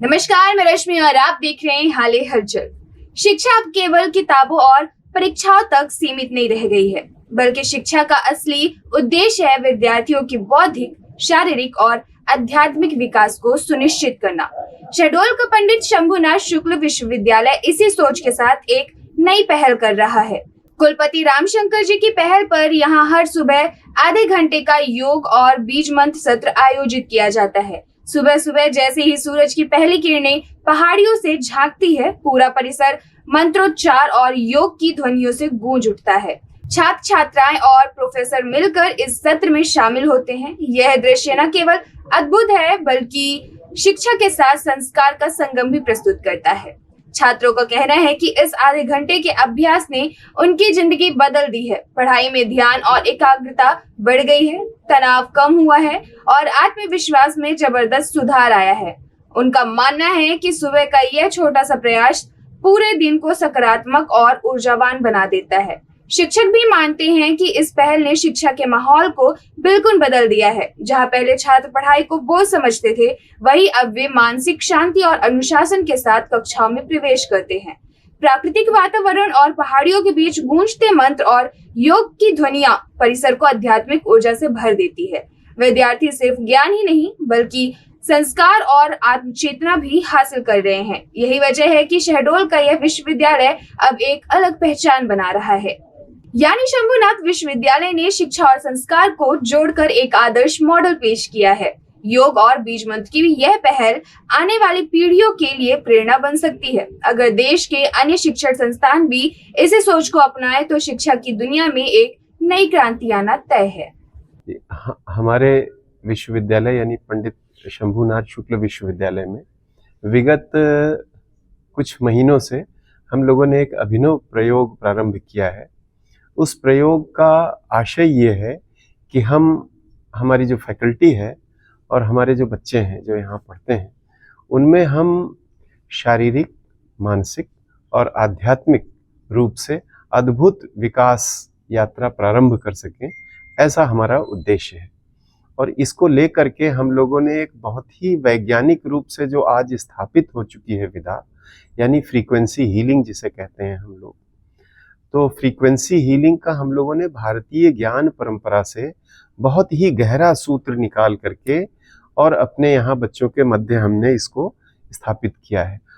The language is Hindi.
नमस्कार, मैं रश्मि और आप देख रहे हैं हाल हलचल। शिक्षा अब केवल किताबों और परीक्षाओं तक सीमित नहीं रह गई है, बल्कि शिक्षा का असली उद्देश्य है विद्यार्थियों की बौद्धिक, शारीरिक और आध्यात्मिक विकास को सुनिश्चित करना। शहडोल का पंडित शंभुनाथ शुक्ल विश्वविद्यालय इसी सोच के साथ एक नई पहल कर रहा है। कुलपति रामशंकर जी की पहल पर यहाँ हर सुबह आधे घंटे का योग और बीज मंत्र सत्र आयोजित किया जाता है। सुबह सुबह जैसे ही सूरज की पहली किरणें पहाड़ियों से झांकती है, पूरा परिसर मंत्रोच्चार और योग की ध्वनियों से गूंज उठता है। छात्र छात्राएं और प्रोफेसर मिलकर इस सत्र में शामिल होते हैं। यह दृश्य न केवल अद्भुत है, बल्कि शिक्षा के साथ संस्कार का संगम भी प्रस्तुत करता है। छात्रों का कहना है कि इस आधे घंटे के अभ्यास ने उनकी जिंदगी बदल दी है। पढ़ाई में ध्यान और एकाग्रता बढ़ गई है, तनाव कम हुआ है और आत्मविश्वास में जबरदस्त सुधार आया है। उनका मानना है कि सुबह का यह छोटा सा प्रयास पूरे दिन को सकारात्मक और ऊर्जावान बना देता है। शिक्षक भी मानते हैं कि इस पहल ने शिक्षा के माहौल को बिल्कुल बदल दिया है। जहां पहले छात्र पढ़ाई को बोझ समझते थे, वहीं अब वे मानसिक शांति और अनुशासन के साथ कक्षाओं में प्रवेश करते हैं। प्राकृतिक वातावरण और पहाड़ियों के बीच गूंजते मंत्र और योग की ध्वनियां परिसर को आध्यात्मिक ऊर्जा से भर देती है। विद्यार्थी सिर्फ ज्ञान ही नहीं, बल्कि संस्कार और आत्मचेतना भी हासिल कर रहे हैं। यही वजह है कि शहडोल का यह विश्वविद्यालय अब एक अलग पहचान बना रहा है। यानी शंभुनाथ विश्वविद्यालय ने शिक्षा और संस्कार को जोड़कर एक आदर्श मॉडल पेश किया है। योग और बीज मंत्र की यह पहल आने वाली पीढ़ियों के लिए प्रेरणा बन सकती है। अगर देश के अन्य शिक्षण संस्थान भी इसी सोच को अपनाए तो शिक्षा की दुनिया में एक नई क्रांति आना तय है। हमारे विश्वविद्यालय यानी पंडित शंभुनाथ शुक्ल विश्वविद्यालय में विगत कुछ महीनों से हम लोगों ने एक अभिनव प्रयोग प्रारंभ किया है। उस प्रयोग का आशय ये है कि हमारी जो फैकल्टी है और हमारे जो बच्चे हैं जो यहाँ पढ़ते हैं, उनमें हम शारीरिक, मानसिक और आध्यात्मिक रूप से अद्भुत विकास यात्रा प्रारंभ कर सकें, ऐसा हमारा उद्देश्य है। और इसको लेकर के हम लोगों ने एक बहुत ही वैज्ञानिक रूप से जो आज स्थापित हो चुकी है विधा, यानी फ्रीक्वेंसी हीलिंग जिसे कहते हैं हम लोग, तो फ्रीक्वेंसी हीलिंग का हम लोगों ने भारतीय ज्ञान परंपरा से बहुत ही गहरा सूत्र निकाल करके और अपने यहाँ बच्चों के मध्य हमने इसको स्थापित किया है।